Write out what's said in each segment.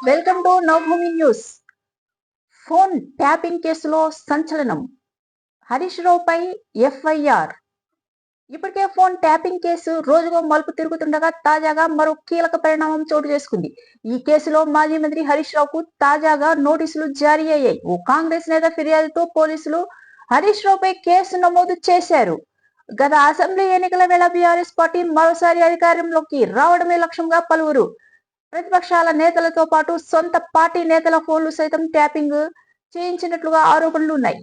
Welcome to Navabhoomi news. Phone tapping కేసులో సంచలనం. Harish రావుపై FIR. ఇప్పటికే ఫోన్ ట్యాపింగ్ కేసు రోజుకో మలుపు తిరుగుతుండగా తాజాగా మరో కీలక పరిణామం చోటు చేసుకుంది. ఈ కేసులో మాజీ మంత్రి హరీష్ రావుకు తాజాగా నోటీసులు జారీ అయ్యాయి. ఓ కాంగ్రెస్ నేత ఫిర్యాదుతో పోలీసులు హరీష్ రావుపై కేసు నమోదు చేశారు. గత అసెంబ్లీ ఎన్నికల వేళ బీఆర్ఎస్ పార్టీ మరోసారి అధికారంలోకి రావడమే లక్ష్యంగా పలువురు ప్రతిపక్షాల నేతలతో పాటు సొంత పార్టీ నేతల ఫోన్లు సైతం ట్యాపింగ్ చేయించినట్లుగా ఆరోపణలు ఉన్నాయి.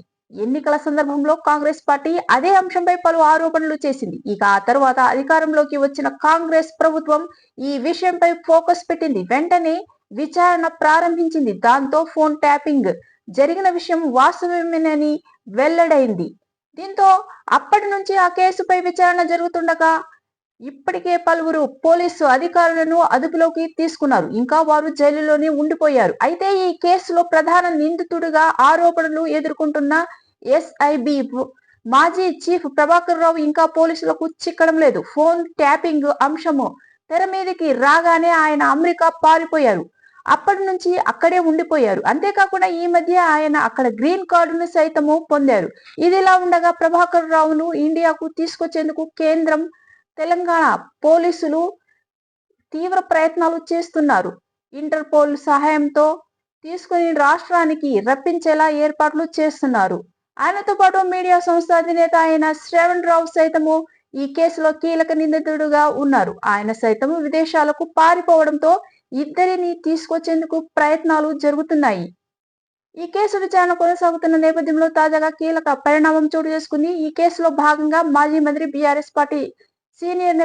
ఎన్నికల సందర్భంలో కాంగ్రెస్ పార్టీ అదే అంశంపై పలు ఆరోపణలు చేసింది. ఇక ఆ తర్వాత అధికారంలోకి వచ్చిన కాంగ్రెస్ ప్రభుత్వం ఈ విషయంపై ఫోకస్ పెట్టింది. వెంటనే విచారణ ప్రారంభించింది. దాంతో ఫోన్ ట్యాపింగ్ జరిగిన విషయం వాస్తవమేనని వెల్లడైంది. దీంతో అప్పటి నుంచి ఆ కేసుపై విచారణ జరుగుతుండగా ఇప్పటికే పలువురు పోలీసు అధికారులను అదుపులోకి తీసుకున్నారు. ఇంకా వారు జైలులోనే ఉండిపోయారు. అయితే ఈ కేసులో ప్రధాన నిందితుడిగా ఆరోపణలు ఎదుర్కొంటున్న ఎస్ఐబి మాజీ చీఫ్ ప్రభాకర్ రావు ఇంకా పోలీసులకు చిక్కడం లేదు. ఫోన్ ట్యాపింగ్ అంశము తెర మీదకి రాగానే ఆయన అమెరికా పారిపోయారు. అప్పటి నుంచి అక్కడే ఉండిపోయారు. అంతేకాకుండా ఈ మధ్య ఆయన అక్కడ గ్రీన్ కార్డును సైతము పొందారు. ఇదిలా ఉండగా ప్రభాకర్ రావును ఇండియాకు తీసుకొచ్చేందుకు కేంద్రం, తెలంగాణ పోలీసులు తీవ్ర ప్రయత్నాలు చేస్తున్నారు. ఇంటర్పోల్ సహాయంతో తీసుకుని రాష్ట్రానికి రప్పించేలా ఏర్పాట్లు చేస్తున్నారు. ఆయనతో పాటు మీడియా సంస్థ అధినేత అయిన శ్రవణ్ రావు సైతము ఈ కేసులో కీలక నిందితుడుగా ఉన్నారు. ఆయన సైతం విదేశాలకు పారిపోవడంతో ఇద్దరిని తీసుకొచ్చేందుకు ప్రయత్నాలు జరుగుతున్నాయి. ఈ కేసు విచారణ కొనసాగుతున్న నేపథ్యంలో తాజాగా కీలక పరిణామం చోటు చేసుకుంది. ఈ కేసులో భాగంగా మాజీ మంత్రి బీఆర్ఎస్ పార్టీ సీనియర్